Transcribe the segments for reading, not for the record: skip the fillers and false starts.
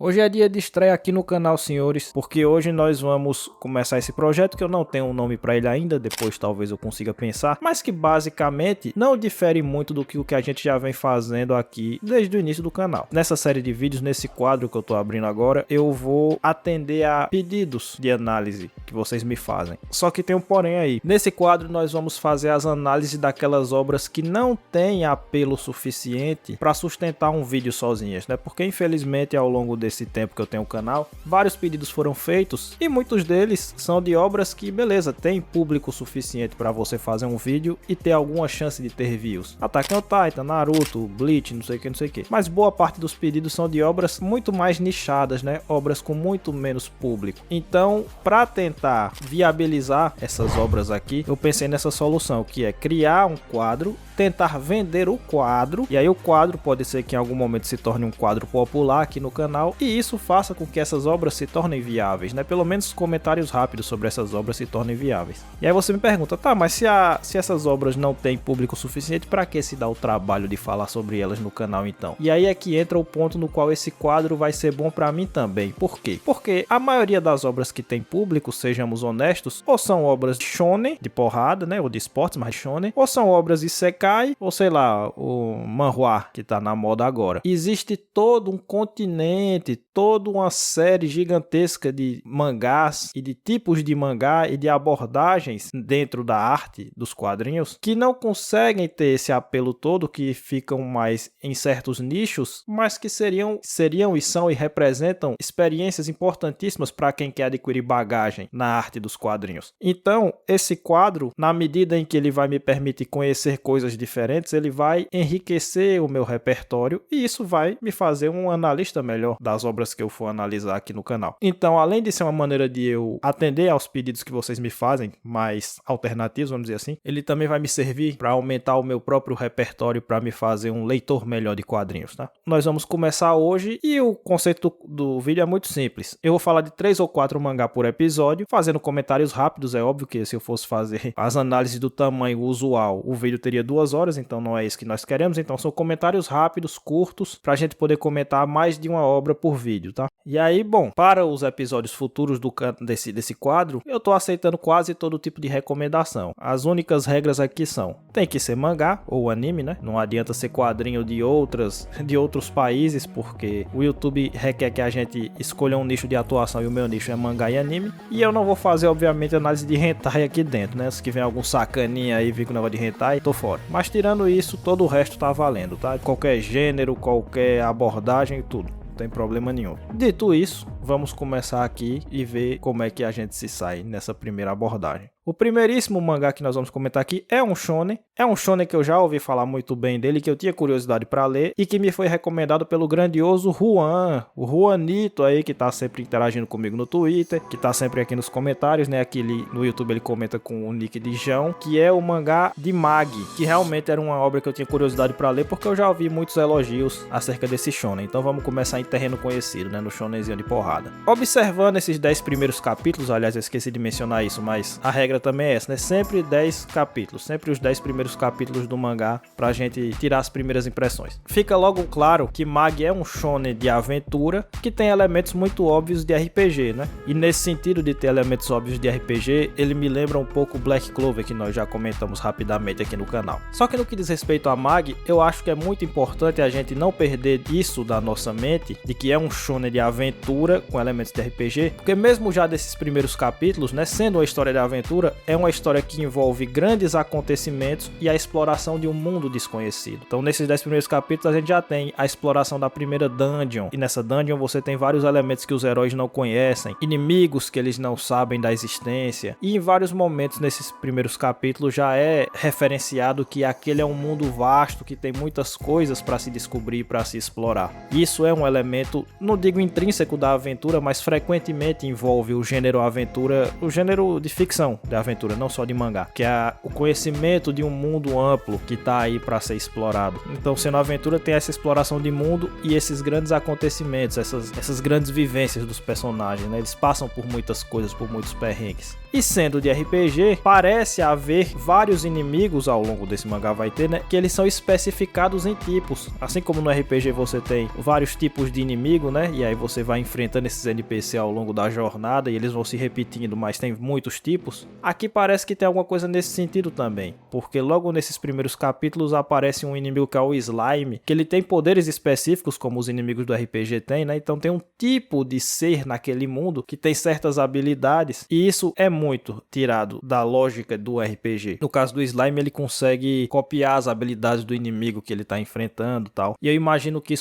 Hoje é dia de estreia aqui no canal, senhores, porque hoje nós vamos começar esse projeto que eu não tenho um nome para ele ainda, depois talvez eu consiga pensar, mas que basicamente não difere muito do que o que a gente já vem fazendo aqui desde o início do canal. Nessa série de vídeos, nesse quadro que eu tô abrindo agora, eu vou atender a pedidos de análise que vocês me fazem. Só que tem um porém aí. Nesse quadro nós vamos fazer as análises daquelas obras que não têm apelo suficiente para sustentar um vídeo sozinhas, né? Porque infelizmente ao longo desse tempo que eu tenho o canal, vários pedidos foram feitos e muitos deles são de obras que, beleza, tem público suficiente para você fazer um vídeo e ter alguma chance de ter views. Attack on Titan, Naruto, Bleach, não sei o que. Mas boa parte dos pedidos são de obras muito mais nichadas, né? Obras com muito menos público. Então, para tentar viabilizar essas obras aqui, eu pensei nessa solução, que é criar um quadro, tentar vender o quadro, e aí o quadro pode ser que em algum momento se torne um quadro popular aqui no canal, e isso faça com que essas obras se tornem viáveis, né? Pelo menos comentários rápidos sobre essas obras se tornem viáveis. E aí você me pergunta, tá, mas se essas obras não têm público suficiente, para que se dá o trabalho de falar sobre elas no canal então? E aí é que entra o ponto no qual esse quadro vai ser bom para mim também. Por quê? Porque a maioria das obras que tem público, sejamos honestos, ou são obras de shonen, de porrada, né? Ou de esportes, mas shonen, ou são obras de isekai, ou sei lá, o manhwa que tá na moda agora. Existe todo um continente, toda uma série gigantesca de mangás e de tipos de mangá e de abordagens dentro da arte dos quadrinhos que não conseguem ter esse apelo todo, que ficam mais em certos nichos, mas que seriam e são e representam experiências importantíssimas para quem quer adquirir bagagem na arte dos quadrinhos. Então, esse quadro, na medida em que ele vai me permitir conhecer coisas diferentes, ele vai enriquecer o meu repertório e isso vai me fazer um analista melhor das obras que eu for analisar aqui no canal. Então, além de ser uma maneira de eu atender aos pedidos que vocês me fazem, mais alternativos, vamos dizer assim, ele também vai me servir para aumentar o meu próprio repertório, para me fazer um leitor melhor de quadrinhos, tá? Nós vamos começar hoje e o conceito do vídeo é muito simples. Eu vou falar de 3 ou 4 mangá por episódio, fazendo comentários rápidos. É óbvio que se eu fosse fazer as análises do tamanho usual, o vídeo teria 2 horas, então não é isso que nós queremos. Então são comentários rápidos, curtos, para a gente poder comentar mais de uma obra por vídeo, tá? E aí, bom, para os episódios futuros desse quadro, eu tô aceitando quase todo tipo de recomendação. As únicas regras aqui são: tem que ser mangá ou anime, né? Não adianta ser quadrinho de outros países, porque o YouTube requer que a gente escolha um nicho de atuação e o meu nicho é mangá e anime. E eu não vou fazer, obviamente, análise de hentai aqui dentro, né? Se tiver algum sacaninha aí vir com o negócio de hentai, tô fora. Mas tirando isso, todo o resto tá valendo, tá? Qualquer gênero, qualquer abordagem, tudo. Não tem problema nenhum. Dito isso, vamos começar aqui e ver como é que a gente se sai nessa primeira abordagem. O primeiríssimo mangá que nós vamos comentar aqui é um shonen. É um shonen que eu já ouvi falar muito bem dele, que eu tinha curiosidade para ler e que me foi recomendado pelo grandioso Juan, o Juanito aí, que tá sempre interagindo comigo no Twitter, que tá sempre aqui nos comentários, né? Aqui no YouTube ele comenta com o nick de João, que é o mangá de Mag, que realmente era uma obra que eu tinha curiosidade para ler, porque eu já ouvi muitos elogios acerca desse shonen. Então vamos começar em terreno conhecido, né? No shonenzinho de porrada. Observando esses 10 primeiros capítulos, aliás, eu esqueci de mencionar isso, mas a regra também é essa, né? Sempre 10 capítulos, sempre os 10 primeiros capítulos do mangá pra gente tirar as primeiras impressões. Fica logo claro que Mag é um shonen de aventura que tem elementos muito óbvios de RPG, né? E nesse sentido de ter elementos óbvios de RPG, ele me lembra um pouco Black Clover, que nós já comentamos rapidamente aqui no canal. Só que no que diz respeito a Mag, eu acho que é muito importante a gente não perder isso da nossa mente, de que é um shonen de aventura com elementos de RPG, porque mesmo já desses primeiros capítulos, né, sendo uma história de aventura, é uma história que envolve grandes acontecimentos e a exploração de um mundo desconhecido. Então nesses 10 primeiros capítulos a gente já tem a exploração da primeira dungeon, e nessa dungeon você tem vários elementos que os heróis não conhecem, inimigos que eles não sabem da existência, e em vários momentos nesses primeiros capítulos já é referenciado que aquele é um mundo vasto, que tem muitas coisas para se descobrir, para se explorar. Isso é um elemento, não digo intrínseco da aventura, mas frequentemente envolve o gênero aventura, o gênero de ficção de aventura, não só de mangá, que é o conhecimento de um mundo amplo que tá aí para ser explorado. Então, sendo aventura, tem essa exploração de mundo e esses grandes acontecimentos, essas grandes vivências dos personagens, né? Eles passam por muitas coisas, por muitos perrengues. E sendo de RPG, parece haver vários inimigos ao longo desse mangá, vai ter, né, que eles são especificados em tipos. Assim como no RPG você tem vários tipos de inimigo, né, e aí você vai enfrentando esses NPC ao longo da jornada e eles vão se repetindo, mas tem muitos tipos. Aqui parece que tem alguma coisa nesse sentido também, porque logo nesses primeiros capítulos aparece um inimigo que é o Slime, que ele tem poderes específicos como os inimigos do RPG têm, né, então tem um tipo de ser naquele mundo que tem certas habilidades, e isso é muito tirado da lógica do RPG. No caso do Slime, ele consegue copiar as habilidades do inimigo que ele está enfrentando, tal. E eu imagino que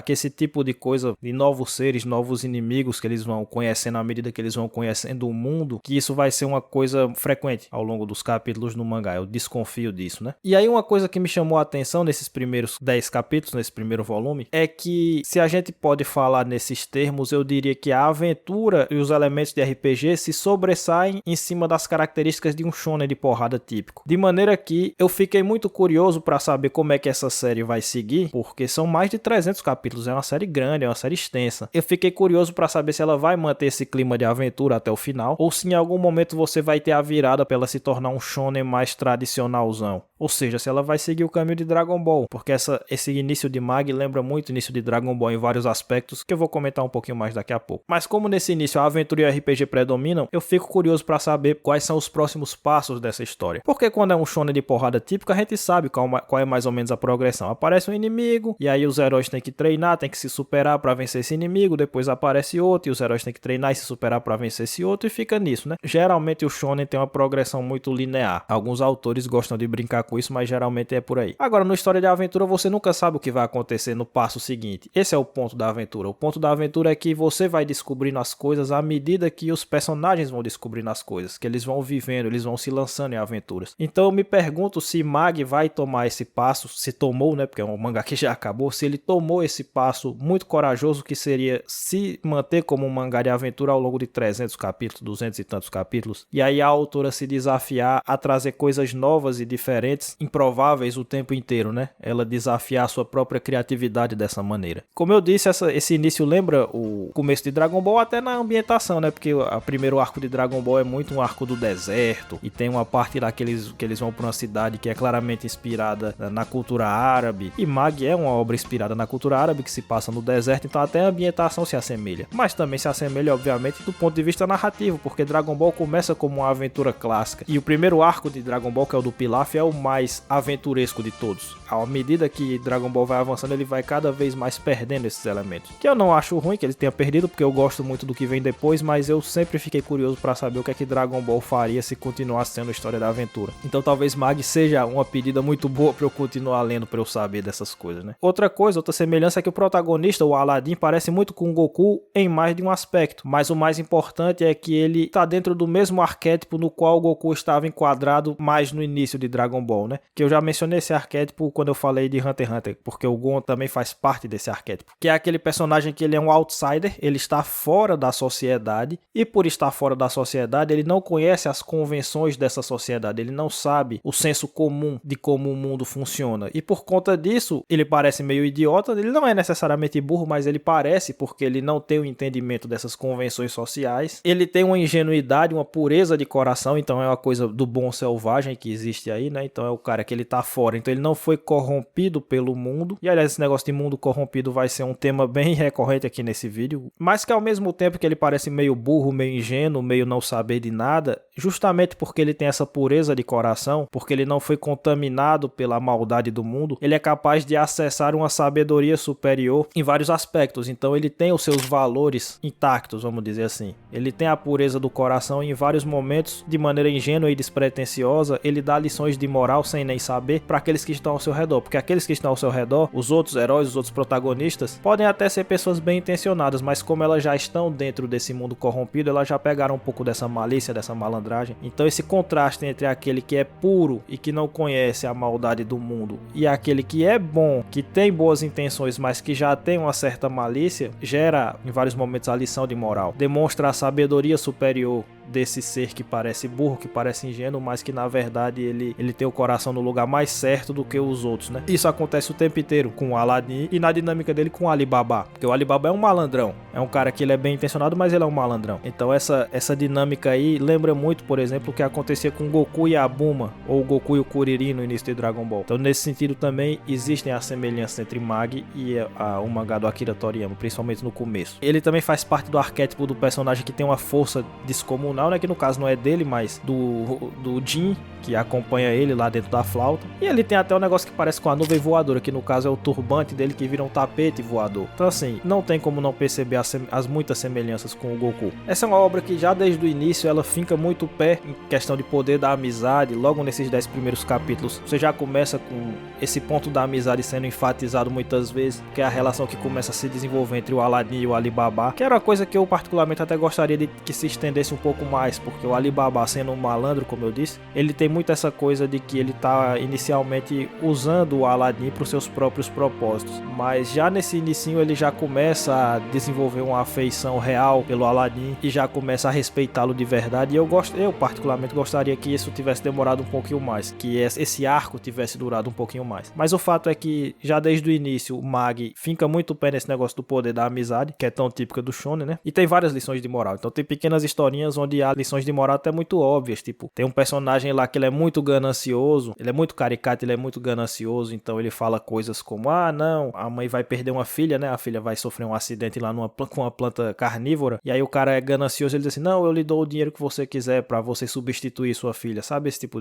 que esse tipo de coisa, de novos seres, novos inimigos que eles vão conhecendo à medida que eles vão conhecendo o mundo, que isso vai ser uma coisa frequente ao longo dos capítulos no mangá. Eu desconfio disso, né? E aí uma coisa que me chamou a atenção nesses primeiros 10 capítulos, nesse primeiro volume, é que se a gente pode falar nesses termos, eu diria que a aventura e os elementos de RPG se sobressaem em cima das características de um shonen de porrada típico. De maneira que eu fiquei muito curioso para saber como é que essa série vai seguir, porque são mais de 300 capítulos, é uma série grande, é uma série extensa. Eu fiquei curioso para saber se ela vai manter esse clima de aventura até o final, ou se em algum momento você vai ter a virada para ela se tornar um shonen mais tradicionalzão. Ou seja, se ela vai seguir o caminho de Dragon Ball, porque esse início de Mag lembra muito o início de Dragon Ball em vários aspectos, que eu vou comentar um pouquinho mais daqui a pouco. Mas como nesse início a aventura e o RPG predominam, eu fico curioso para saber quais são os próximos passos dessa história. Porque quando é um shonen de porrada típica, a gente sabe qual é mais ou menos a progressão. Aparece um inimigo, e aí os heróis têm que treinar, têm que se superar para vencer esse inimigo, depois aparece outro, e os heróis têm que treinar e se superar para vencer esse outro, e fica nisso, né? Geralmente o shonen tem uma progressão muito linear. Alguns autores gostam de brincar com isso, mas geralmente é por aí. Agora, no História de Aventura, você nunca sabe o que vai acontecer no passo seguinte. Esse é o ponto da aventura. O ponto da aventura é que você vai descobrindo as coisas à medida que os personagens vão descobrindo as coisas, que eles vão vivendo, eles vão se lançando em aventuras. Então eu me pergunto se Mag vai tomar esse passo, se tomou, né, porque é um mangá que já acabou, se ele tomou esse passo muito corajoso que seria se manter como um mangá de aventura ao longo de 300 capítulos, 200 e tantos capítulos, e aí a autora se desafiar a trazer coisas novas e diferentes, improváveis o tempo inteiro, né? Ela desafiar a sua própria criatividade dessa maneira. Como eu disse, esse início lembra o começo de Dragon Ball até na ambientação, né? Porque o primeiro arco de Dragon Ball é muito um arco do deserto, e tem uma parte lá que eles vão para uma cidade que é claramente inspirada na cultura árabe, e Mag é uma obra inspirada na cultura árabe que se passa no deserto, então até a ambientação se assemelha. Mas também se assemelha, obviamente, do ponto de vista narrativo, porque Dragon Ball começa como uma aventura clássica, e o primeiro arco de Dragon Ball, que é o do Pilaf, é o mais aventuresco de todos. À medida que Dragon Ball vai avançando, ele vai cada vez mais perdendo esses elementos. Que eu não acho ruim que ele tenha perdido, porque eu gosto muito do que vem depois, mas eu sempre fiquei curioso para saber o que é que Dragon Ball faria se continuasse sendo a história da aventura. Então talvez Mag seja uma pedida muito boa para eu continuar lendo, para eu saber dessas coisas, né? Outra semelhança é que o protagonista, o Aladdin, parece muito com o Goku em mais de um aspecto, mas o mais importante é que ele está dentro do mesmo arquétipo no qual o Goku estava enquadrado mais no início de Dragon Ball, né? Que eu já mencionei esse arquétipo quando eu falei de Hunter x Hunter, porque o Gon também faz parte desse arquétipo, que é aquele personagem que ele é um outsider, ele está fora da sociedade, e por estar fora da sociedade, ele não conhece as convenções dessa sociedade, ele não sabe o senso comum de como o mundo funciona, e por conta disso, ele parece meio idiota, ele não é necessariamente burro, mas ele parece, porque ele não tem o entendimento dessas convenções sociais, ele tem uma ingenuidade, uma pureza de coração, então é uma coisa do bom selvagem que existe aí, né? Então é o cara que ele tá fora, então ele não foi corrompido pelo mundo, e aliás esse negócio de mundo corrompido vai ser um tema bem recorrente aqui nesse vídeo, mas que ao mesmo tempo que ele parece meio burro, meio ingênuo, meio não saber de nada, justamente porque ele tem essa pureza de coração, porque ele não foi contaminado pela maldade do mundo, ele é capaz de acessar uma sabedoria superior em vários aspectos, então ele tem os seus valores intactos, vamos dizer assim, ele tem a pureza do coração e em vários momentos, de maneira ingênua e despretensiosa, ele dá lições de moral sem nem saber para aqueles que estão ao seu redor, porque aqueles que estão ao seu redor, os outros heróis, os outros protagonistas, podem até ser pessoas bem intencionadas, mas como elas já estão dentro desse mundo corrompido, elas já pegaram um pouco dessa malícia, dessa malandragem. Então esse contraste entre aquele que é puro e que não conhece a maldade do mundo e aquele que é bom, que tem boas intenções, mas que já tem uma certa malícia, gera em vários momentos a lição de moral, demonstra a sabedoria superior desse ser que parece burro, que parece ingênuo, mas que na verdade ele tem o coração coração no lugar mais certo do que os outros, né? Isso acontece o tempo inteiro com o Aladdin e na dinâmica dele com o Alibaba, porque o Alibaba é um malandrão, é um cara que ele é bem intencionado, mas ele é um malandrão. Então essa dinâmica aí lembra muito, por exemplo, o que acontecia com o Goku e a Bulma, ou o Goku e o Kuririn no início de Dragon Ball. Então nesse sentido também existem as semelhanças entre Magi e o mangá do Akira Toriyama, principalmente no começo. Ele também faz parte do arquétipo do personagem que tem uma força descomunal, né? Que no caso não é dele, mas do Jin, que acompanha ele lá dentro da flauta. E ele tem até um negócio que parece com a nuvem voadora, que no caso é o turbante dele que vira um tapete voador. Então assim, não tem como não perceber as muitas semelhanças com o Goku. Essa é uma obra que já desde o início ela finca muito pé em questão de poder da amizade. Logo nesses 10 primeiros capítulos, você já começa com esse ponto da amizade sendo enfatizado muitas vezes, que é a relação que começa a se desenvolver entre o Aladdin e o Alibaba, que era uma coisa que eu particularmente até gostaria de que se estendesse um pouco mais, porque o Alibaba, sendo um malandro, como eu disse, ele tem muito essa coisa de que ele tá inicialmente usando o Aladdin para os seus próprios propósitos, mas já nesse inicinho ele já começa a desenvolver uma afeição real pelo Aladdin e já começa a respeitá-lo de verdade. E eu particularmente gostaria que isso tivesse demorado um pouquinho mais, que esse arco tivesse durado um pouquinho mais. Mas o fato é que já desde o início o Magi finca muito pé nesse negócio do poder da amizade, que é tão típica do shonen, né? E tem várias lições de moral. Então tem pequenas historinhas onde há lições de moral até muito óbvias, tipo, tem um personagem lá que ele é muito ganancioso, ele é muito caricato, ele é muito ganancioso, então ele fala coisas como, não, a mãe vai perder uma filha, né? A filha vai sofrer um acidente lá com uma planta carnívora, e aí o cara é ganancioso, ele diz assim, não, eu lhe dou o dinheiro que você quiser pra você substituir sua filha, sabe? Esse tipo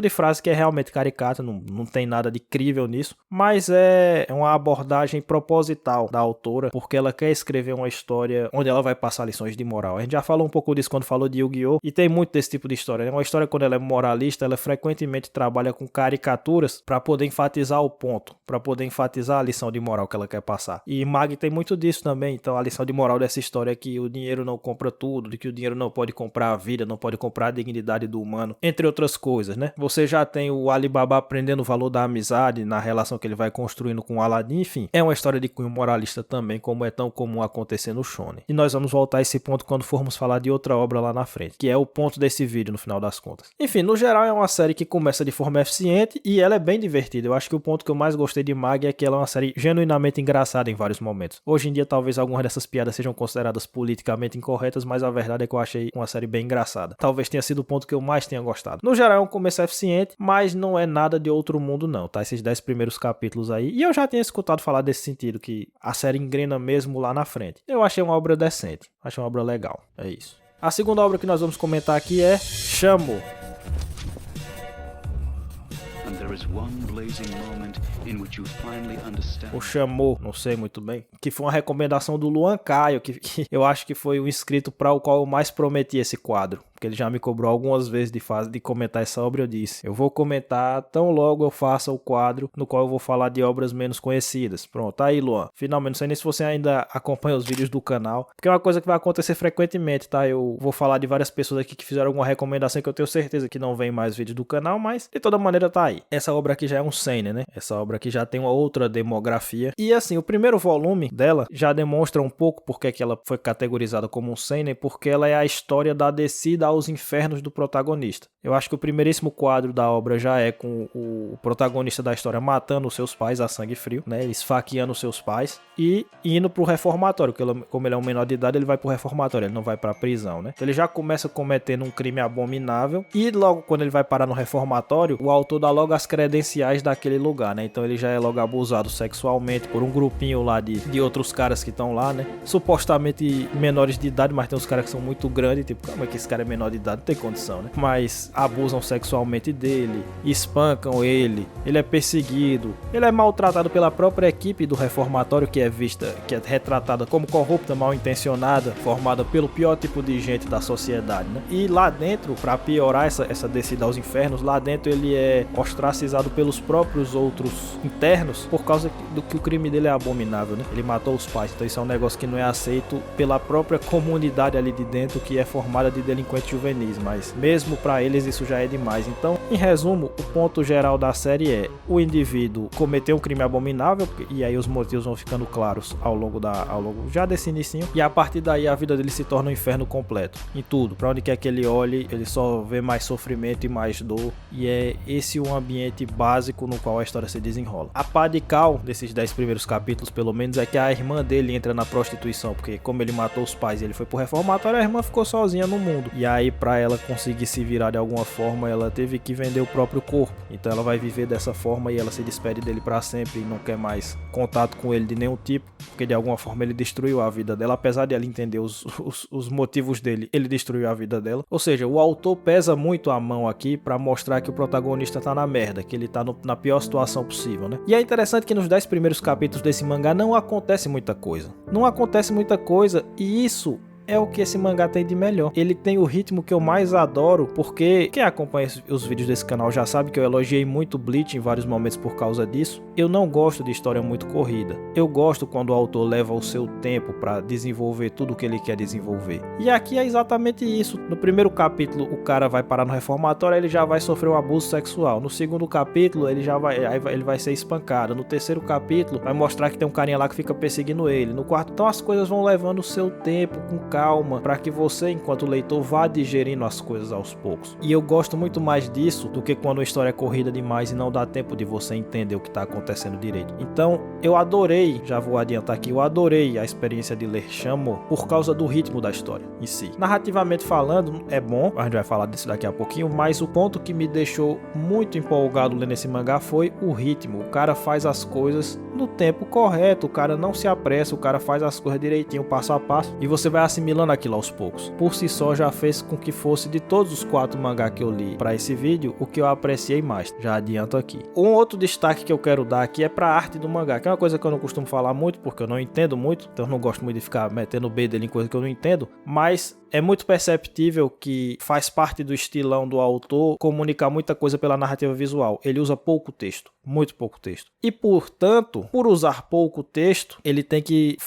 de frase que é realmente caricata, não tem nada de crível nisso, mas é uma abordagem proposital da autora, porque ela quer escrever uma história onde ela vai passar lições de moral. A gente já falou um pouco disso quando falou de Yu-Gi-Oh! E tem muito desse tipo de história, né? Uma história, quando ela é moralista, ela frequentemente trabalha com caricaturas para poder enfatizar o ponto, para poder enfatizar a lição de moral que ela quer passar. E Magi tem muito disso também. Então a lição de moral dessa história é que o dinheiro não compra tudo, de que o dinheiro não pode comprar a vida, não pode comprar a dignidade do humano, entre outras coisas, né? Você já tem o Alibaba aprendendo o valor da amizade na relação que ele vai construindo com o Aladdin, enfim. É uma história de cunho moralista também, como é tão comum acontecer no shonen. E nós vamos voltar a esse ponto quando formos falar de outra obra lá na frente, que é o ponto desse vídeo no final das contas. Enfim, no geral é uma série que começa de forma eficiente e ela é bem divertida. Eu acho que o ponto que eu mais gostei de Magi é que ela é uma série genuinamente engraçada em vários momentos. Hoje em dia talvez algumas dessas piadas sejam consideradas politicamente incorretas, mas a verdade é que eu achei uma série bem engraçada. Talvez tenha sido o ponto que eu mais tenha gostado. No geral é um começo eficiente, mas não é nada de outro mundo não, tá? Esses 10 primeiros capítulos aí. E eu já tinha escutado falar desse sentido, que a série engrena mesmo lá na frente. Eu achei uma obra decente, achei uma obra legal, é isso. A segunda obra que nós vamos comentar aqui é Shamu. O Shamu, não sei muito bem, que foi uma recomendação do Luan Caio, que eu acho que foi o inscrito para o qual eu mais prometi esse quadro. Porque ele já me cobrou algumas vezes de comentar essa obra. Eu disse, eu vou comentar tão logo eu faça o quadro no qual eu vou falar de obras menos conhecidas. Pronto, tá aí, Luan. Finalmente, não sei nem se você ainda acompanha os vídeos do canal, porque é uma coisa que vai acontecer frequentemente, tá? Eu vou falar de várias pessoas aqui que fizeram alguma recomendação que eu tenho certeza que não vem mais vídeos do canal, mas de toda maneira tá aí. Essa obra aqui já é um seinen, né? Essa obra aqui já tem uma outra demografia. E assim, o primeiro volume dela já demonstra um pouco porque que ela foi categorizada como um seinen, porque ela é a história da descida aos infernos do protagonista. Eu acho que o primeiríssimo quadro da obra já é com o protagonista da história matando os seus pais a sangue frio, né? Esfaqueando os seus pais e indo pro reformatório, porque como ele é um menor de idade, ele vai pro reformatório, ele não vai pra prisão, né? Ele já começa cometendo um crime abominável e logo quando ele vai parar no reformatório, o autor dá logo as credenciais daquele lugar, né? Então ele já é logo abusado sexualmente por um grupinho lá de outros caras que estão lá, né? Supostamente menores de idade, mas tem uns caras que são muito grandes, tipo, como é que esse cara é menor de idade? Não tem condição, né? Mas abusam sexualmente dele, espancam ele é perseguido, ele é maltratado pela própria equipe do reformatório, que é retratada como corrupta, mal intencionada, formada pelo pior tipo de gente da sociedade, né? E lá dentro, pra piorar essa descida aos infernos, lá dentro ele é ostracizado pelos próprios outros internos por causa do que o crime dele é abominável, né? Ele matou os pais, então isso é um negócio que não é aceito pela própria comunidade ali de dentro, que é formada de delinquentes juvenis, mas mesmo pra eles isso já é demais. Então, em resumo, o ponto geral da série é: o indivíduo cometeu um crime abominável, e aí os motivos vão ficando claros ao longo já desse inicinho, e a partir daí a vida dele se torna um inferno completo, em tudo. Pra onde quer que ele olhe, ele só vê mais sofrimento e mais dor, e é esse o ambiente básico no qual a história se desenrola. A pá de cal desses 10 primeiros capítulos, pelo menos, é que a irmã dele entra na prostituição, porque como ele matou os pais e ele foi pro reformatório, a irmã ficou sozinha no mundo, e aí pra ela conseguir se virar de alguma forma, ela teve que vender o próprio corpo. Então ela vai viver dessa forma e ela se despede dele pra sempre e não quer mais contato com ele de nenhum tipo, porque de alguma forma ele destruiu a vida dela. Apesar de ela entender os motivos dele, ele destruiu a vida dela. Ou seja, o autor pesa muito a mão aqui pra mostrar que o protagonista tá na merda, que ele tá na pior situação possível, né? E é interessante que nos 10 primeiros capítulos desse mangá não acontece muita coisa. Não acontece muita coisa, e isso é o que esse mangá tem de melhor. Ele tem o ritmo que eu mais adoro, porque quem acompanha os vídeos desse canal já sabe que eu elogiei muito Bleach em vários momentos por causa disso. Eu não gosto de história muito corrida. Eu gosto quando o autor leva o seu tempo para desenvolver tudo o que ele quer desenvolver. E aqui é exatamente isso. No primeiro capítulo, o cara vai parar no reformatório, ele já vai sofrer um abuso sexual. No segundo capítulo, ele vai ser espancado. No terceiro capítulo, vai mostrar que tem um carinha lá que fica perseguindo ele. No quarto, então as coisas vão levando o seu tempo com calma, para que você, enquanto leitor, vá digerindo as coisas aos poucos. E eu gosto muito mais disso do que quando a história é corrida demais e não dá tempo de você entender o que está acontecendo direito. Então, eu adorei, já vou adiantar aqui, eu adorei a experiência de ler Shamu por causa do ritmo da história em si. Narrativamente falando, é bom, a gente vai falar disso daqui a pouquinho, mas o ponto que me deixou muito empolgado lendo esse mangá foi o ritmo. O cara faz as coisas no tempo correto, o cara não se apressa, o cara faz as coisas direitinho, passo a passo, e você vai assimilando aquilo aos poucos. Por si só já fez com que fosse, de todos os 4 mangá que eu li para esse vídeo, o que eu apreciei mais. Já adianto aqui. Um outro destaque que eu quero dar aqui é para a arte do mangá, que é uma coisa que eu não costumo falar muito, porque eu não entendo muito, então eu não gosto muito de ficar metendo o bedelho em coisa que eu não entendo, mas é muito perceptível que faz parte do estilão do autor comunicar muita coisa pela narrativa visual. Ele usa pouco texto, muito pouco texto. E, portanto, por usar pouco texto, ele tem que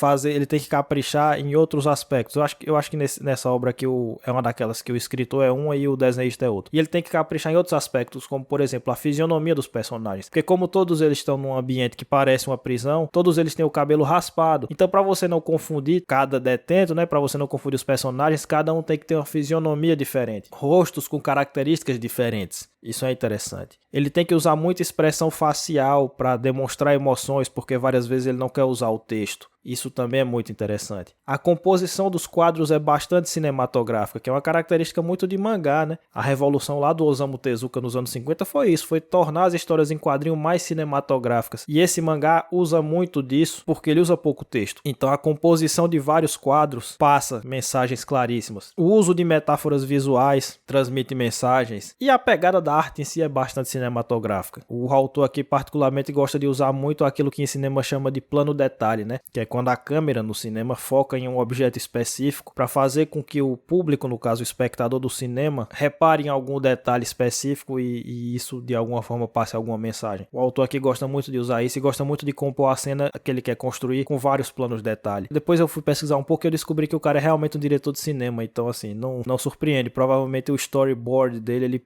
caprichar em outros aspectos. Eu acho que nessa obra aqui é uma daquelas que o escritor é uma e o desenhista é outro. E ele tem que caprichar em outros aspectos, como, por exemplo, a fisionomia dos personagens. Porque como todos eles estão num ambiente que parece uma prisão, todos eles têm o cabelo raspado. Então, para você não confundir cada detento, né, para você não confundir os personagens, cada um tem que ter uma fisionomia diferente, rostos com características diferentes. Isso é interessante. Ele tem que usar muita expressão facial para demonstrar emoções, porque várias vezes ele não quer usar o texto. Isso também é muito interessante. A composição dos quadros é bastante cinematográfica, que é uma característica muito de mangá, né? A revolução lá do Osamu Tezuka nos anos 50 foi isso, foi tornar as histórias em quadrinho mais cinematográficas. E esse mangá usa muito disso, porque ele usa pouco texto. Então a composição de vários quadros passa mensagens claríssimas. O uso de metáforas visuais transmite mensagens. E a pegada da arte em si é bastante cinematográfica. O autor aqui particularmente gosta de usar muito aquilo que em cinema chama de plano detalhe, né? Que é quando a câmera no cinema foca em um objeto específico para fazer com que o público, no caso o espectador do cinema, repare em algum detalhe específico e isso de alguma forma passe alguma mensagem. O autor aqui gosta muito de usar isso e gosta muito de compor a cena que ele quer construir com vários planos detalhe. Depois eu fui pesquisar um pouco e eu descobri que o cara é realmente um diretor de cinema, então assim, não surpreende. Provavelmente o storyboard dele, ele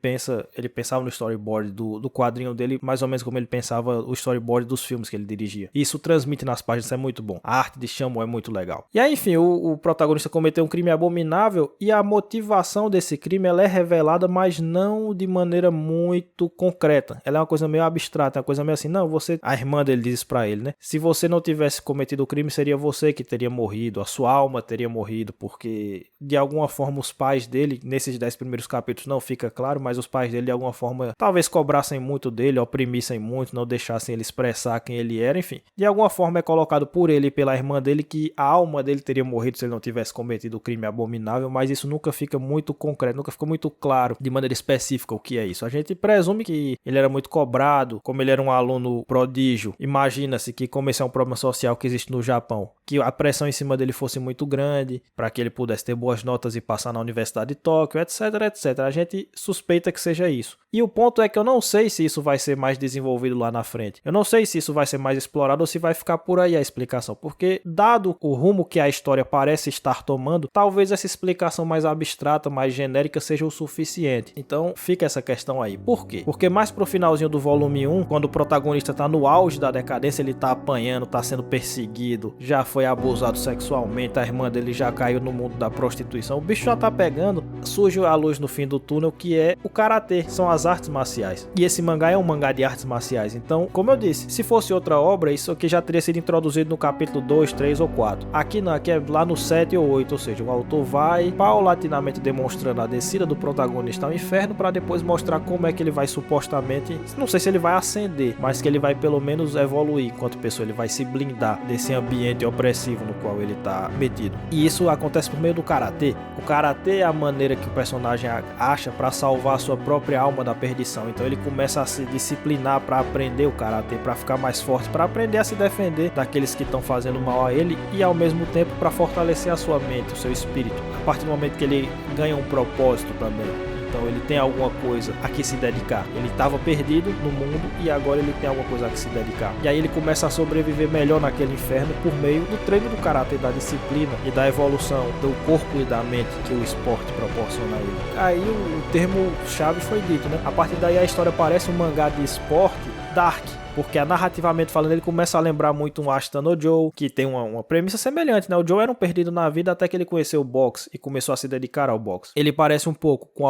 pensava no storyboard do quadrinho dele, mais ou menos como ele pensava o storyboard dos filmes que ele dirigia. E isso transmite nas páginas, isso é muito bom. A arte de Shamu é muito legal. E aí, enfim, o protagonista cometeu um crime abominável e a motivação desse crime ela é revelada, mas não de maneira muito concreta. Ela é uma coisa meio abstrata, uma coisa meio assim, não, a irmã dele diz isso pra ele, né? Se você não tivesse cometido o crime, seria você que teria morrido, a sua alma teria morrido, porque de alguma forma os pais dele, nesses 10 primeiros capítulos não fica claro, mas os pais dele de alguma forma talvez cobrassem muito dele, oprimissem muito, não deixassem ele expressar quem ele era, enfim. De alguma forma é colocado por ele e pela irmã dele que a alma dele teria morrido se ele não tivesse cometido o crime abominável, mas isso nunca fica muito concreto, nunca ficou muito claro de maneira específica o que é isso. A gente presume que ele era muito cobrado, como ele era um aluno prodígio, imagina-se que como esse é um problema social que existe no Japão, que a pressão em cima dele fosse muito grande, para que ele pudesse ter boas notas e passar na Universidade de Tóquio, etc, etc. A gente suspeita que seja isso. E o ponto é que eu não sei se isso vai ser mais desenvolvido lá na frente. Eu não sei se isso vai ser mais explorado ou se vai ficar por aí a explicação, porque dado o rumo que a história parece estar tomando, talvez essa explicação mais abstrata, mais genérica seja o suficiente. Então fica essa questão aí. Por quê? Porque mais pro finalzinho do volume 1, quando o protagonista tá no auge da decadência, ele tá apanhando, tá sendo perseguido, já foi abusado sexualmente, a irmã dele já caiu no mundo da prostituição, o bicho já tá pegando, surge a luz no fim do túnel, que é o karatê, são as artes marciais. E esse mangá é um mangá de artes marciais. Então, como eu disse, se fosse outra obra, isso aqui já teria sido introduzido no capítulo 2, 3 ou 4. Aqui não, aqui é lá no 7 ou 8, ou seja, o autor vai paulatinamente demonstrando a descida do protagonista ao inferno para depois mostrar como é que ele vai supostamente, não sei se ele vai ascender, mas que ele vai pelo menos evoluir enquanto pessoa, ele vai se blindar desse ambiente opressivo no qual ele tá metido. E isso acontece por meio do karatê. O karatê é a maneira que o personagem acha para salvar a sua própria alma da perdição. Então ele começa a se disciplinar para aprender o karatê, para ficar mais forte, para aprender a se defender daqueles que estão fazendo mal a ele e ao mesmo tempo para fortalecer a sua mente, o seu espírito. A partir do momento que ele ganha um propósito também. Então ele tem alguma coisa a que se dedicar. Ele estava perdido no mundo e agora ele tem alguma coisa a que se dedicar. E aí ele começa a sobreviver melhor naquele inferno por meio do treino do karatê, da disciplina e da evolução do corpo e da mente que o esporte proporciona a ele. Aí o termo chave foi dito, né? A partir daí a história parece um mangá de esporte dark. Porque narrativamente falando, ele começa a lembrar muito um Ashita no Joe, que tem uma premissa semelhante, né? O Joe era um perdido na vida até que ele conheceu o boxe e começou a se dedicar ao boxe. Ele parece um pouco com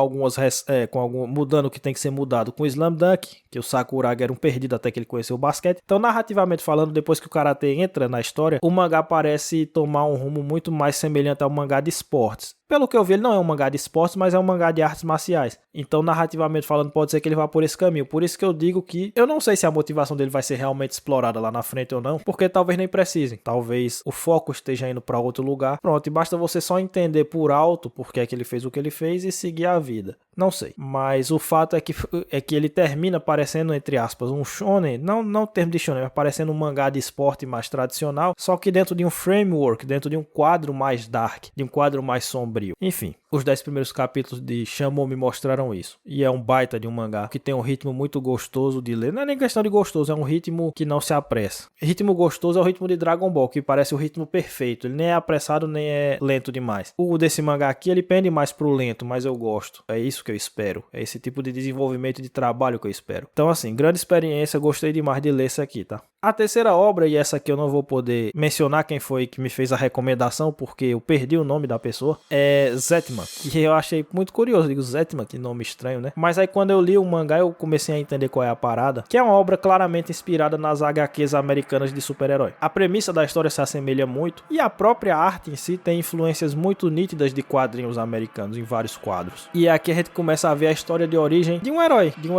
mudando o que tem que ser mudado com o Slam Dunk, que o Sakuragi era um perdido até que ele conheceu o basquete. Então, narrativamente falando, depois que o karatê entra na história, o mangá parece tomar um rumo muito mais semelhante ao mangá de esportes. Pelo que eu vi, ele não é um mangá de esportes, mas é um mangá de artes marciais. Então, narrativamente falando, pode ser que ele vá por esse caminho. Por isso que eu digo que eu não sei se a motivação dele vai ser realmente explorada lá na frente ou não, porque talvez nem precisem. Talvez o foco esteja indo para outro lugar. Pronto, e basta você só entender por alto por que é que ele fez o que ele fez e seguir a vida. Não sei. Mas o fato é que ele termina parecendo, entre aspas, um shonen, não termo de shonen, mas parecendo um mangá de esporte mais tradicional, só que dentro de um framework, dentro de um quadro mais dark, de um quadro mais sombrio. Enfim, os 10 primeiros capítulos de Shamu me mostraram isso. E é um baita de um mangá que tem um ritmo muito gostoso de ler. Não é nem questão de gostoso, é um ritmo que não se apressa. Ritmo gostoso é o ritmo de Dragon Ball, que parece o ritmo perfeito. Ele nem é apressado, nem é lento demais. O desse mangá aqui, ele pende mais pro lento, mas eu gosto. É isso que eu espero. É esse tipo de desenvolvimento de trabalho que eu espero. Então assim, grande experiência, gostei demais de ler isso aqui, tá? A terceira obra, e essa aqui eu não vou poder mencionar quem foi que me fez a recomendação, porque eu perdi o nome da pessoa, é Zetman, que eu achei muito curioso. Digo, Zetman, que nome estranho, né? Mas aí quando eu li o mangá, eu comecei a entender qual é a parada, que é uma obra claramente inspirada nas HQs americanas de super-herói. A premissa da história se assemelha muito, e a própria arte em si tem influências muito nítidas de quadrinhos americanos, em vários quadros. E aqui a gente começa a ver a história de origem de um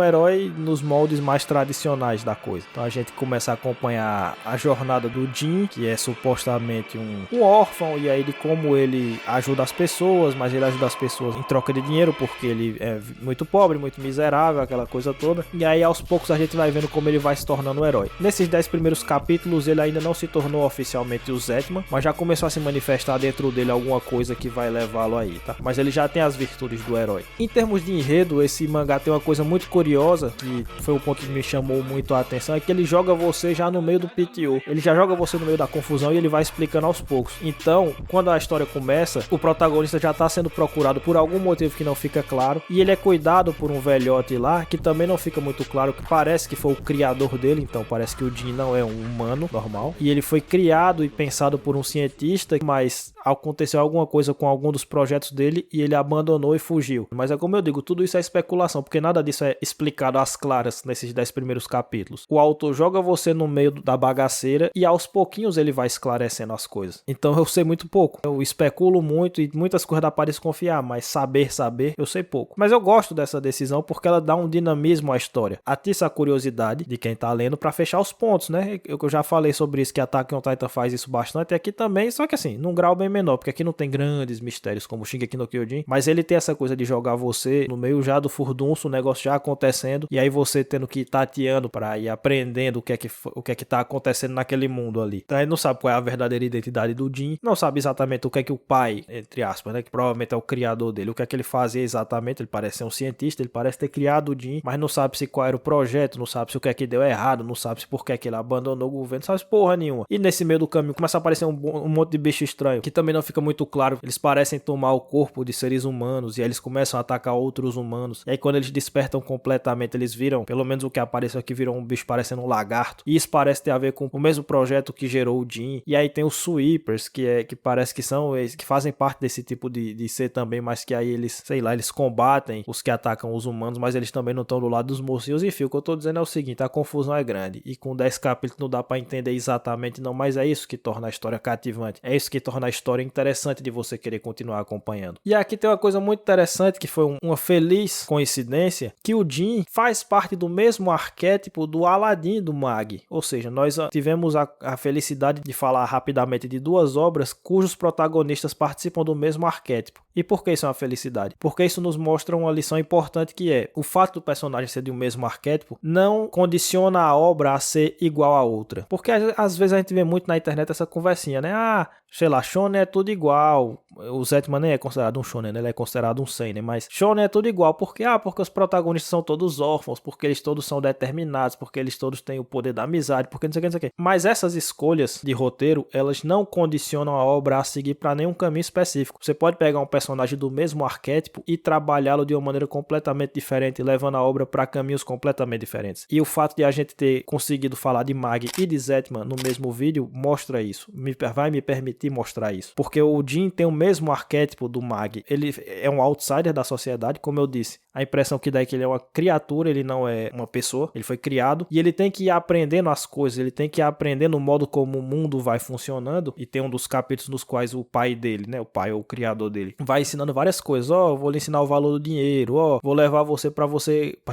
herói nos moldes mais tradicionais da coisa. Então a gente começa a acompanhar a jornada do Jin, que é supostamente um órfão, e aí de como ele ajuda as pessoas, mas ele ajuda as pessoas em troca de dinheiro, porque ele é muito pobre, muito miserável, aquela coisa toda. E aí aos poucos a gente vai vendo como ele vai se tornando um herói. Nesses 10 primeiros capítulos ele ainda não se tornou oficialmente o Zetman, mas já começou a se manifestar dentro dele alguma coisa que vai levá-lo aí, tá? Mas ele já tem as virtudes do herói. Em termos de enredo, esse mangá tem uma coisa muito curiosa, que foi um ponto que me chamou muito a atenção, é que ele joga você já no meio do PTO. Ele já joga você no meio da confusão e ele vai explicando aos poucos. Então, quando a história começa, o protagonista já tá sendo procurado por algum motivo que não fica claro, e ele é cuidado por um velhote lá, que também não fica muito claro, que parece que foi o criador dele, então parece que o Jin não é um humano normal, e ele foi criado e pensado por um cientista, mas aconteceu alguma coisa com algum dos projetos dele e ele abandonou e fugiu. Mas é como eu digo, tudo isso é especulação, porque nada disso é explicado às claras nesses 10 primeiros capítulos. O autor joga você no meio da bagaceira e aos pouquinhos ele vai esclarecendo as coisas. Então eu sei muito pouco. Eu especulo muito e muitas coisas dá para desconfiar, mas saber, eu sei pouco. Mas eu gosto dessa decisão porque ela dá um dinamismo à história. Atiça a curiosidade de quem tá lendo para fechar os pontos, né? Eu já falei sobre isso, que Attack on Titan faz isso bastante aqui também, só que assim, num grau bem menor, porque aqui não tem grandes mistérios como Shingeki no Kyojin, mas ele tem essa coisa de jogar você no meio já do furdunço, o negócio já acontecendo, e aí você tendo que ir tateando pra ir aprendendo o que é que tá acontecendo naquele mundo ali. Então ele não sabe qual é a verdadeira identidade do Jin, não sabe exatamente o que é que o pai, entre aspas, né, que provavelmente é o criador dele, o que é que ele fazia exatamente. Ele parece ser um cientista, ele parece ter criado o Jin, mas não sabe se qual era o projeto, não sabe se o que é que deu errado, não sabe se por que é que ele abandonou o governo, não sabe se porra nenhuma. E nesse meio do caminho começa a aparecer um monte de bicho estranho, que também não fica muito claro. Eles parecem tomar o corpo de seres humanos, e aí eles começam a atacar outros humanos, e aí quando eles despertam completamente, eles viram, pelo menos o que apareceu aqui, viram um bicho parecendo um lagarto, e isso parece ter a ver com o mesmo projeto que gerou o Jin. E aí tem os Sweepers, que parece que são, que fazem parte desse tipo de ser também, mas que aí eles, sei lá, eles combatem os que atacam os humanos, mas eles também não estão do lado dos mocinhos. Enfim, o que eu tô dizendo é o seguinte, a confusão é grande, e com 10 capítulos não dá pra entender exatamente não, mas é isso que torna a história cativante, é isso que torna a história interessante de você querer continuar acompanhando. E aqui tem uma coisa muito interessante, que foi uma feliz coincidência, que o Jin faz parte do mesmo arquétipo do Aladdin do Mag, ou seja, nós tivemos a felicidade de falar rapidamente de duas obras cujos protagonistas participam do mesmo arquétipo. E por que isso é uma felicidade? Porque isso nos mostra uma lição importante, que é o fato do personagem ser de um mesmo arquétipo não condiciona a obra a ser igual a outra. Porque às vezes a gente vê muito na internet essa conversinha, né? Ah, sei lá, shonen é tudo igual. O Zetman nem é considerado um shonen, ele é considerado um seinen, mas shonen é tudo igual. Por quê? Ah, porque os protagonistas são todos órfãos, porque eles todos são determinados, porque eles todos têm o poder da amizade, porque não sei o que, não sei o que. Mas essas escolhas de roteiro, elas não condicionam a obra a seguir para nenhum caminho específico. Você pode pegar um personagem do mesmo arquétipo e trabalhá-lo de uma maneira completamente diferente, levando a obra para caminhos completamente diferentes. E o fato de a gente ter conseguido falar de Mag e de Zetman no mesmo vídeo mostra isso, vai me permitir mostrar isso. Porque o Jin tem o mesmo arquétipo do Mag, ele é um outsider da sociedade, como eu disse. A impressão que dá é que ele é uma criatura, ele não é uma pessoa, ele foi criado, e ele tem que ir aprendendo as coisas, ele tem que ir aprendendo o modo como o mundo vai funcionando, e tem um dos capítulos nos quais o pai dele, né, o pai ou o criador dele, vai ensinando várias coisas. Ó, vou lhe ensinar o valor do dinheiro, ó, vou levar você pra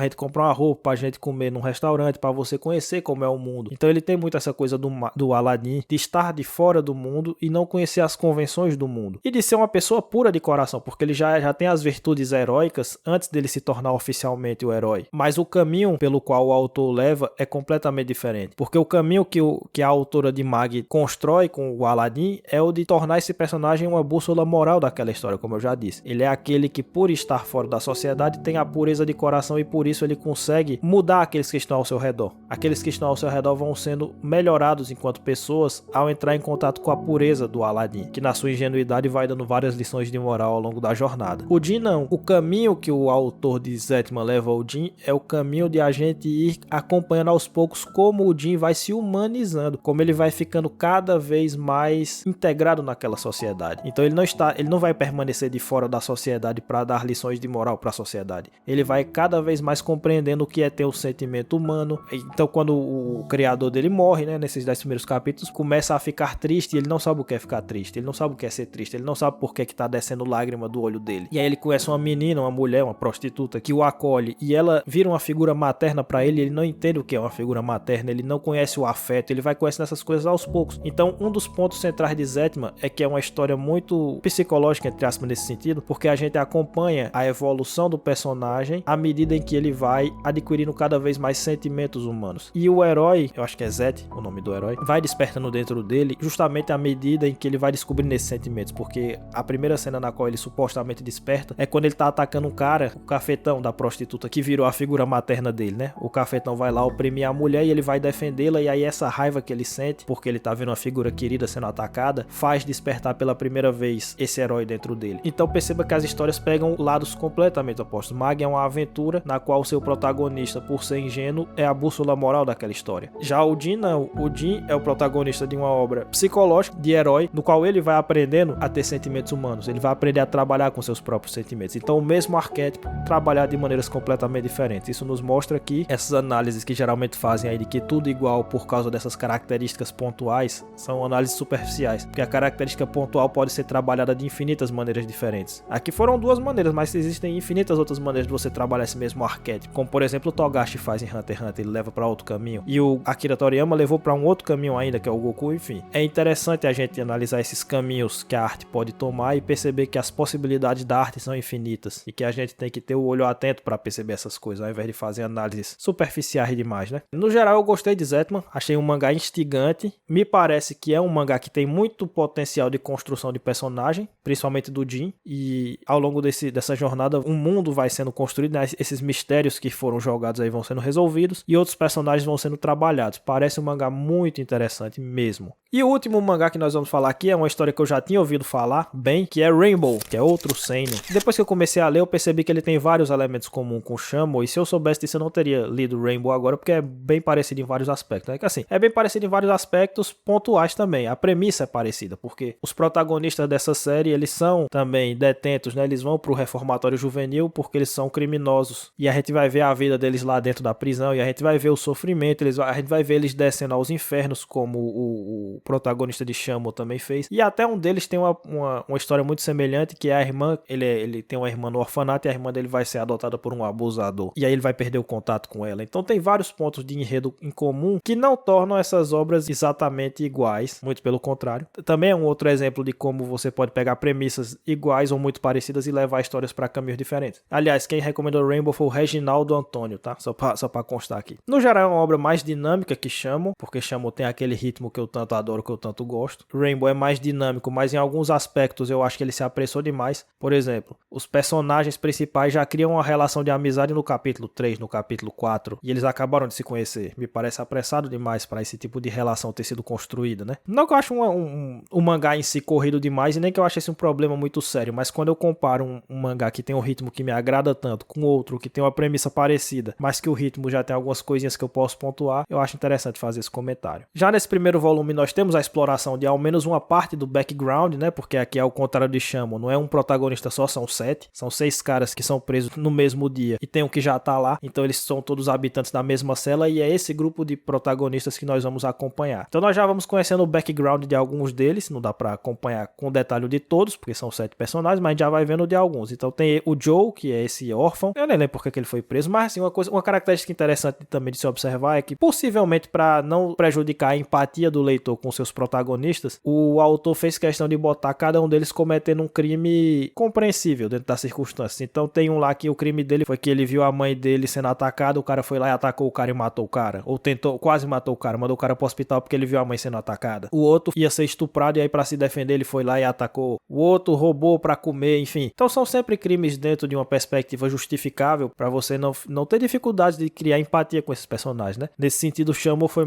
gente comprar uma roupa, pra gente comer num restaurante, pra você conhecer como é o mundo. Então ele tem muito essa coisa do Aladdin, de estar de fora do mundo e não conhecer as convenções do mundo, e de ser uma pessoa pura de coração, porque ele já tem as virtudes heróicas antes dele se tornar oficialmente o herói. Mas o caminho pelo qual o autor leva é completamente diferente, porque o caminho que a autora de Mag constrói com o Aladdin é o de tornar esse personagem uma bússola moral daquela história, como eu já disse. Ele é aquele que, por estar fora da sociedade, tem a pureza de coração, e por isso ele consegue mudar aqueles que estão ao seu redor. Aqueles que estão ao seu redor vão sendo melhorados enquanto pessoas ao entrar em contato com a pureza do Aladdin, que na sua ingenuidade vai dando várias lições de moral ao longo da jornada. O Jin não. O caminho que o autor de Zetman leva ao Jin é o caminho de a gente ir acompanhando aos poucos como o Jin vai se humanizando, como ele vai ficando cada vez mais integrado naquela sociedade. Então ele não vai permanecer de fora da sociedade para dar lições de moral para a sociedade. Ele vai cada vez mais compreendendo o que é ter um sentimento humano. Então quando o criador dele morre, né, nesses 10 primeiros capítulos, começa a ficar triste, e ele não sabe o que é ficar triste, ele não sabe o que é ser triste, ele não sabe por que tá descendo lágrima do olho dele. E aí ele conhece uma menina, uma mulher, uma prostituta que o acolhe, e ela vira uma figura materna para ele. Ele não entende o que é uma figura materna, ele não conhece o afeto, ele vai conhecendo essas coisas aos poucos. Então um dos pontos centrais de Zetman é que é uma história muito psicológica, entre aspas, nesse sentido, porque a gente acompanha a evolução do personagem à medida em que ele vai adquirindo cada vez mais sentimentos humanos. E o herói, eu acho que é Zet, o nome do herói, vai despertando dentro dele justamente à medida em que ele vai descobrindo esses sentimentos, porque a primeira cena na qual ele supostamente desperta é quando ele tá atacando um cara, o cafetão da prostituta, que virou a figura materna dele, né? O cafetão vai lá oprimir a mulher e ele vai defendê-la, e aí essa raiva que ele sente, porque ele tá vendo uma figura querida sendo atacada, faz despertar pela primeira vez esse herói dentro dele. Então perceba que as histórias pegam lados completamente opostos. Mag é uma aventura na qual o seu protagonista, por ser ingênuo, é a bússola moral daquela história. Já o Jin não. O Jin é o protagonista de uma obra psicológica de herói, no qual ele vai aprendendo a ter sentimentos humanos, ele vai aprender a trabalhar com seus próprios sentimentos. Então o mesmo arquétipo trabalhado de maneiras completamente diferentes. Isso nos mostra que essas análises que geralmente fazem aí de que tudo igual por causa dessas características pontuais são análises superficiais, porque a característica pontual pode ser trabalhada de infinitas maneiras diferentes. Aqui foram duas maneiras, mas existem infinitas outras maneiras de você trabalhar esse mesmo arquétipo, como por exemplo o Togashi faz em Hunter x Hunter, ele leva para outro caminho, e o Akira Toriyama levou para um outro caminho ainda, que é o Goku, enfim. É interessante a gente analisar esses caminhos que a arte pode tomar e perceber que as possibilidades da arte são infinitas, e que a gente tem que ter o olho atento para perceber essas coisas, ao invés de fazer análises superficiais demais, né? No geral, eu gostei de Zetman, achei um mangá instigante, me parece que é um mangá que tem muito potencial de construção de personagem, principalmente do Jin, e ao longo dessa jornada, um mundo vai sendo construído, né? Esses mistérios que foram jogados aí vão sendo resolvidos, e outros personagens vão sendo trabalhados. Parece um mangá muito interessante mesmo. E o último mangá que nós vamos falar aqui é uma história que eu já tinha ouvido falar bem, que é Rainbow, que é outro seinen. Depois que eu comecei a ler, eu percebi que ele tem vários elementos comuns com o Shamo, e se eu soubesse disso eu não teria lido Rainbow agora, porque é bem parecido em vários aspectos. É que assim, é bem parecido em vários aspectos pontuais também. A premissa é parecida, porque os protagonistas dessa série, eles são também detentos, né? Eles vão pro reformatório juvenil porque eles são criminosos. E a gente vai ver a vida deles lá dentro da prisão, e a gente vai ver o sofrimento, a gente vai ver eles descendo aos infernos, como o protagonista de Shamo também fez. E até um deles tem uma história muito semelhante, que é a irmã, ele tem uma irmã no orfanato, e a irmã dele vai ser adotada por um abusador. E aí ele vai perder o contato com ela. Então tem vários pontos de enredo em comum que não tornam essas obras exatamente iguais, muito pelo contrário. Também é um outro exemplo de como você pode pegar premissas iguais ou muito parecidas e levar histórias para caminhos diferentes. Aliás, quem recomendou Rainbow foi o Reginaldo Antônio, tá? Só pra constar aqui. No geral é uma obra mais dinâmica que Shamo, porque Shamo tem aquele ritmo que eu tanto adoro, que eu tanto gosto. Rainbow é mais dinâmico, mas em alguns aspectos eu acho que ele se apressou demais. Por exemplo, os personagens principais já criam uma relação de amizade no capítulo 3, no capítulo 4, e eles acabaram de se conhecer. Me parece apressado demais para esse tipo de relação ter sido construída, né? Não que eu acho um mangá em si corrido demais, e nem que eu ache esse um problema muito sério, mas quando eu comparo um mangá que tem um ritmo que me agrada tanto com outro que tem uma premissa parecida, mas que o ritmo já tem algumas coisinhas que eu posso pontuar, eu acho interessante fazer esse comentário. Já nesse primeiro volume nós temos a exploração de ao menos uma parte do background, né? Porque aqui é o contrário de Shamo, não é um protagonista só, são 7. São 6 caras que são presos no mesmo dia e tem um que já tá lá, então eles são todos habitantes da mesma cela, e é esse grupo de protagonistas que nós vamos acompanhar. Então nós já vamos conhecendo o background de alguns deles, não dá pra acompanhar com detalhe de todos, porque são 7 personagens, mas já vai vendo de alguns. Então tem o Joe, que é esse órfão, eu nem lembro porque que ele foi preso, mas assim, uma característica interessante também de se observar é que, possivelmente para não prejudicar a empatia do leitor com seus protagonistas, o autor fez questão de botar cada um deles cometendo um crime compreensível dentro das circunstâncias. Então tem um lá que o crime dele foi que ele viu a mãe dele sendo atacada, o cara foi lá e atacou o cara e matou o cara, ou tentou, quase matou o cara, mandou o cara pro hospital porque ele viu a mãe sendo atacada. O outro ia ser estuprado e aí para se defender ele foi lá e atacou. O outro roubou para comer, enfim. Então são sempre crimes dentro de uma perspectiva justificável para você não ter dificuldade de criar empatia com esses personagens, né? Nesse sentido, o Shamo foi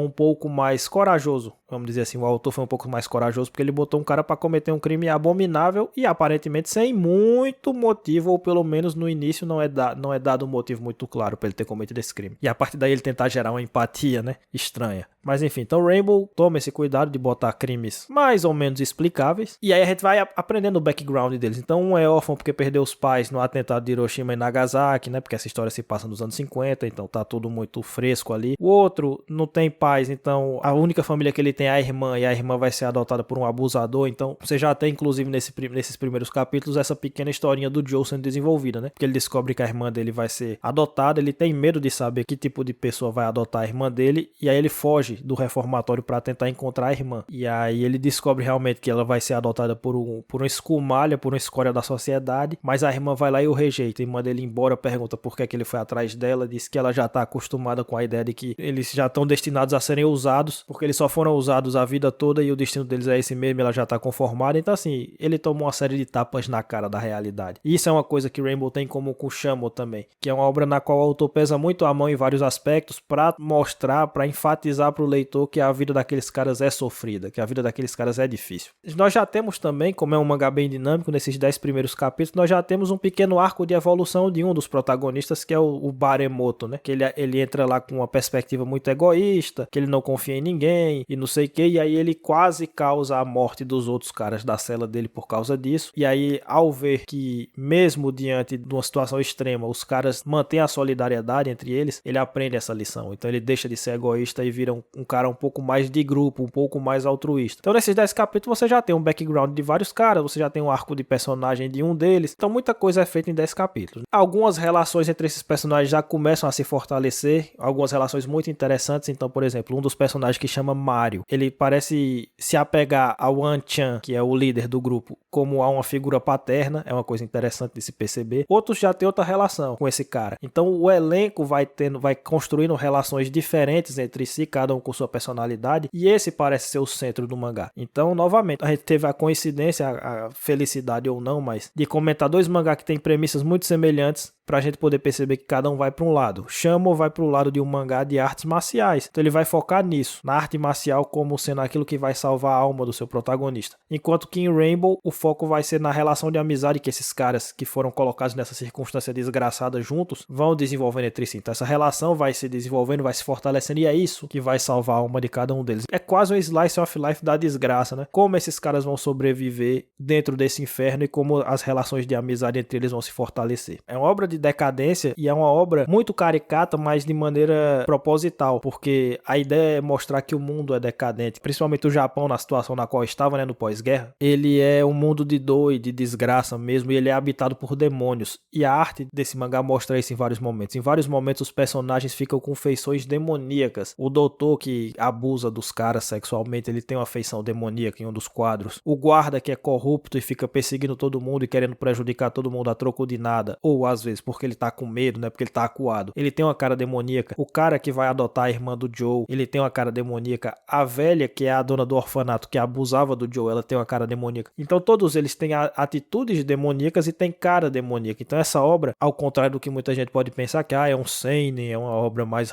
um pouco mais corajoso, vamos dizer assim, o autor foi um pouco mais corajoso porque ele botou um cara para cometer um crime abominável e aparentemente sem muito motivo, ou pelo menos no início não é dado um motivo muito claro para ele ter cometido esse crime. E a partir daí ele tentar gerar uma empatia, né? Estranha. Mas enfim, então Rainbow toma esse cuidado de botar crimes mais ou menos explicáveis, e aí a gente vai aprendendo o background deles. Então um é órfão porque perdeu os pais no atentado de Hiroshima e Nagasaki, né? Porque essa história se passa nos anos 50, então tá tudo muito fresco ali. O outro não tem pais, então a única família que ele tem é a irmã, e a irmã vai ser adotada por um abusador. Então você já tem, inclusive, nesses primeiros capítulos, essa pequena historinha do Joe sendo desenvolvida, né? Porque ele descobre que a irmã dele vai ser adotada, ele tem medo de saber que tipo de pessoa vai adotar a irmã dele, e aí ele foge do reformatório para tentar encontrar a irmã. E aí ele descobre realmente que ela vai ser adotada por uma escumalha, por uma escória da sociedade, mas a irmã vai lá e o rejeita. E manda ele embora, pergunta por que ele foi atrás dela, diz que ela já tá acostumada com a ideia de que eles já estão destinados a serem usados, porque eles só foram usados a vida toda e o destino deles é esse mesmo, ela já tá conformada. Então assim, ele tomou uma série de tapas na cara da realidade. E isso é uma coisa que Rainbow tem como com Shamo também, que é uma obra na qual o autor pesa muito a mão em vários aspectos para mostrar, para enfatizar pro leitor que a vida daqueles caras é sofrida, que a vida daqueles caras é difícil. Nós já temos também, como é um mangá bem dinâmico, nesses 10 primeiros capítulos, nós já temos um pequeno arco de evolução de um dos protagonistas, que é o Baremoto, né? Que ele entra lá com uma perspectiva muito egoísta, que ele não confia em ninguém e não sei o que, e aí ele quase causa a morte dos outros caras da cela dele por causa disso. E aí, ao ver que mesmo diante de uma situação extrema, os caras mantêm a solidariedade entre eles, ele aprende essa lição. Então ele deixa de ser egoísta e vira um cara um pouco mais de grupo, um pouco mais altruísta. Então nesses 10 capítulos você já tem um background de vários caras, você já tem um arco de personagem de um deles. Então muita coisa é feita em 10 capítulos. Algumas relações entre esses personagens já começam a se fortalecer, algumas relações muito interessantes. Então, por exemplo, um dos personagens que chama Mario, ele parece se apegar ao Wan-Chan, que é o líder do grupo, como a uma figura paterna, é uma coisa interessante de se perceber. Outros já têm outra relação com esse cara. Então o elenco vai construindo relações diferentes entre si, cada um com sua personalidade, e esse parece ser o centro do mangá. Então, novamente, a gente teve a coincidência, a felicidade ou não, mas de comentar dois mangá que têm premissas muito semelhantes, pra gente poder perceber que cada um vai pra um lado. Shamo vai pro lado de um mangá de artes marciais, então ele vai focar nisso, na arte marcial como sendo aquilo que vai salvar a alma do seu protagonista. Enquanto que em Rainbow, o foco vai ser na relação de amizade que esses caras que foram colocados nessa circunstância desgraçada juntos vão desenvolvendo entre si. Então essa relação vai se desenvolvendo, vai se fortalecendo, e é isso que vai salvar a alma de cada um deles. É quase um slice of life da desgraça, né? Como esses caras vão sobreviver dentro desse inferno e como as relações de amizade entre eles vão se fortalecer. É uma obra de decadência e é uma obra muito caricata, mas de maneira proposital, porque a ideia é mostrar que o mundo é decadente, principalmente o Japão na situação na qual estava, né, no pós-guerra. Ele é um mundo de dor e de desgraça mesmo, e ele é habitado por demônios, e a arte desse mangá mostra isso em vários momentos. Em vários momentos os personagens ficam com feições demoníacas. O doutor que abusa dos caras sexualmente, ele tem uma feição demoníaca em um dos quadros. O guarda que é corrupto e fica perseguindo todo mundo e querendo prejudicar todo mundo a troco de nada, ou às vezes porque ele tá com medo, né? Porque ele tá acuado. Ele tem uma cara demoníaca. O cara que vai adotar a irmã do Joe, ele tem uma cara demoníaca. A velha, que é a dona do orfanato, que abusava do Joe, ela tem uma cara demoníaca. Então todos eles têm atitudes demoníacas e têm cara demoníaca. Então essa obra, ao contrário do que muita gente pode pensar, que é um seinen, é uma obra mais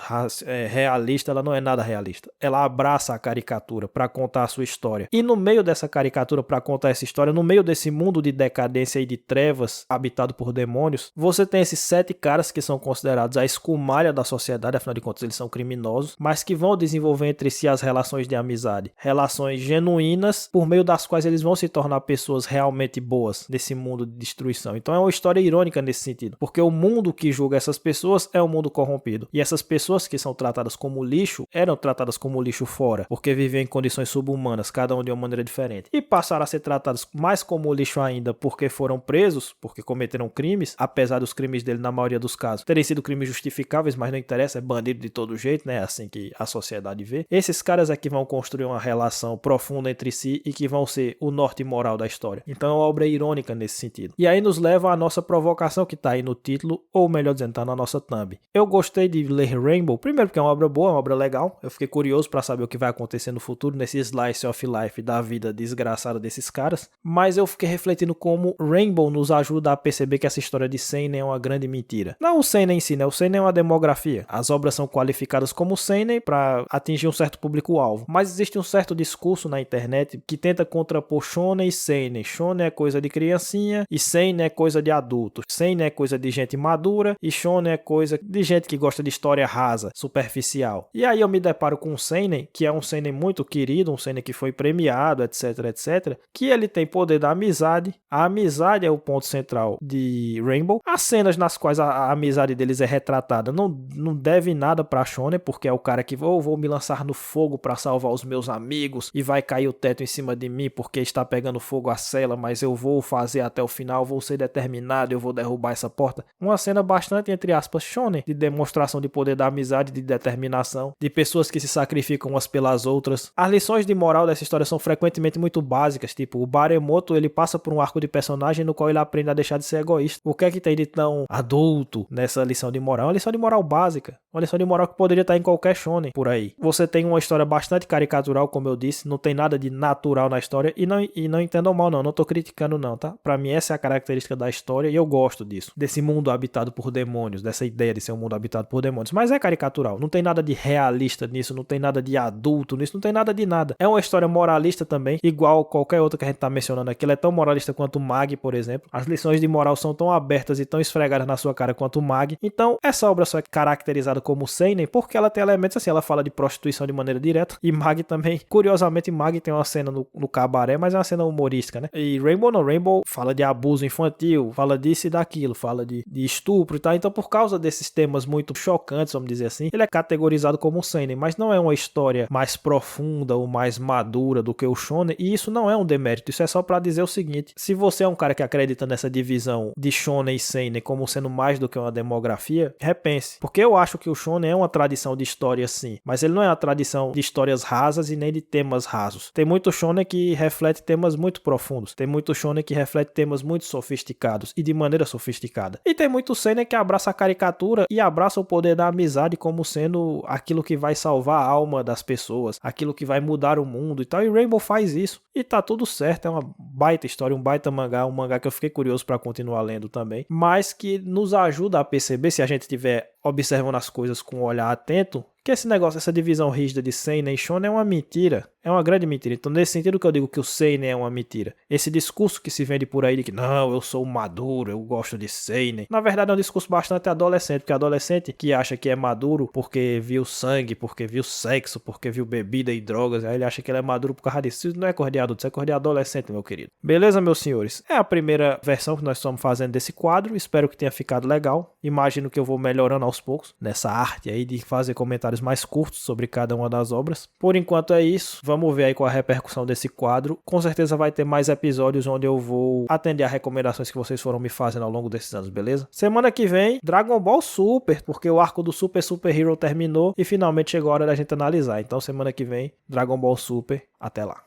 realista, ela não é nada realista. Ela abraça a caricatura para contar a sua história. E no meio dessa caricatura, para contar essa história, no meio desse mundo de decadência e de trevas, habitado por demônios, você tem esses 7 caras que são considerados a escumalha da sociedade, afinal de contas eles são criminosos, mas que vão desenvolver entre si as relações de amizade, relações genuínas, por meio das quais eles vão se tornar pessoas realmente boas nesse mundo de destruição. Então é uma história irônica nesse sentido, porque o mundo que julga essas pessoas é um mundo corrompido, e essas pessoas que são tratadas como lixo, eram tratadas como lixo fora, porque viviam em condições subhumanas, cada um de uma maneira diferente, e passaram a ser tratados mais como lixo ainda, porque foram presos, porque cometeram crimes, apesar dos crimes dele, na maioria dos casos, terem sido crimes justificáveis, mas não interessa, é bandido de todo jeito, né? Assim que a sociedade vê. Esses caras é que vão construir uma relação profunda entre si e que vão ser o norte moral da história. Então é uma obra irônica nesse sentido. E aí nos leva à nossa provocação, que tá aí no título, ou melhor dizendo, tá na nossa thumb. Eu gostei de ler Rainbow, primeiro porque é uma obra boa, uma obra legal. Eu fiquei curioso para saber o que vai acontecer no futuro, nesse slice of life da vida desgraçada desses caras. Mas eu fiquei refletindo como Rainbow nos ajuda a perceber que essa história de seinen é uma grande mentira. Não o seinen em si, né? O seinen é uma demografia. As obras são qualificadas como seinen para atingir um certo público-alvo. Mas existe um certo discurso na internet que tenta contrapor shonen e seinen. Shonen é coisa de criancinha e seinen é coisa de adultos. Seinen é coisa de gente madura e shonen é coisa de gente que gosta de história rasa, superficial. E aí eu me deparo com um seinen, que é um seinen muito querido, um seinen que foi premiado, etc, etc, que ele tem poder da amizade. A amizade é o ponto central de Rainbow. As cenas nas quais a amizade deles é retratada não deve nada pra shonen, porque é o cara que vou me lançar no fogo pra salvar os meus amigos e vai cair o teto em cima de mim porque está pegando fogo a cela, mas eu vou fazer até o final, vou ser determinado, eu vou derrubar essa porta. Uma cena bastante, entre aspas, shonen, de demonstração de poder da amizade, de determinação, de pessoas que se sacrificam umas pelas outras. As lições de moral dessa história são frequentemente muito básicas, tipo, o Baremoto, ele passa por um arco de personagem no qual ele aprende a deixar de ser egoísta. O que é que tem de tão adulto nessa lição de moral? É uma lição de moral básica, uma lição de moral que poderia estar em qualquer shonen por aí. Você tem uma história bastante caricatural, como eu disse, não tem nada de natural na história, e não entendam mal não tô criticando não, tá? Pra mim essa é a característica da história e eu gosto disso, desse mundo habitado por demônios, dessa ideia de ser um mundo habitado por demônios, mas é caricatural, não tem nada de realista nisso, não tem nada de adulto nisso, não tem nada de nada. É uma história moralista também, igual qualquer outra que a gente tá mencionando aqui, ela é tão moralista quanto o Mag, por exemplo. As lições de moral são tão abertas e tão esfregada na sua cara quanto Mag. Então, essa obra só é caracterizada como seinen porque ela tem elementos assim, ela fala de prostituição de maneira direta, e Mag também, curiosamente, Mag tem uma cena no cabaré, mas é uma cena humorística, né? E Rainbow não, Rainbow fala de abuso infantil, fala disso e daquilo, fala de estupro e tal. Então, por causa desses temas muito chocantes, vamos dizer assim, ele é categorizado como um seinen, mas não é uma história mais profunda ou mais madura do que o shonen, e isso não é um demérito, isso é só pra dizer o seguinte: se você é um cara que acredita nessa divisão de shonen e seinen como sendo mais do que uma demografia, repense, porque eu acho que o shonen é uma tradição de história sim, mas ele não é uma tradição de histórias rasas e nem de temas rasos. Tem muito shonen que reflete temas muito profundos, tem muito shonen que reflete temas muito sofisticados e de maneira sofisticada, e tem muito seinen que abraça a caricatura e abraça o poder da amizade como sendo aquilo que vai salvar a alma das pessoas, aquilo que vai mudar o mundo e tal, e Rainbow faz isso, e tá tudo certo, é uma baita história, um baita mangá, um mangá que eu fiquei curioso pra continuar lendo também, mas que nos ajuda a perceber, se a gente estiver observando as coisas com um olhar atento, que esse negócio, essa divisão rígida de seinen e shonen é uma mentira, é uma grande mentira. Então, nesse sentido que eu digo que o seinen é uma mentira, esse discurso que se vende por aí de que não, eu sou maduro, eu gosto de seinen, na verdade é um discurso bastante adolescente, porque adolescente que acha que é maduro porque viu sangue, porque viu sexo, porque viu bebida e drogas, aí ele acha que ele é maduro por causa disso. Isso não é cor de adulto, isso é cor de adolescente, meu querido. Beleza, meus senhores? É a primeira versão que nós estamos fazendo desse quadro, espero que tenha ficado legal, imagino que eu vou melhorando aos poucos nessa arte aí de fazer comentários mais curtos sobre cada uma das obras. Por enquanto é isso, vamos ver aí qual a repercussão desse quadro. Com certeza vai ter mais episódios onde eu vou atender a recomendações que vocês foram me fazendo ao longo desses anos, beleza? Semana que vem, Dragon Ball Super, porque o arco do Super Hero terminou e finalmente chegou a hora da gente analisar. Então semana que vem, Dragon Ball Super, até lá.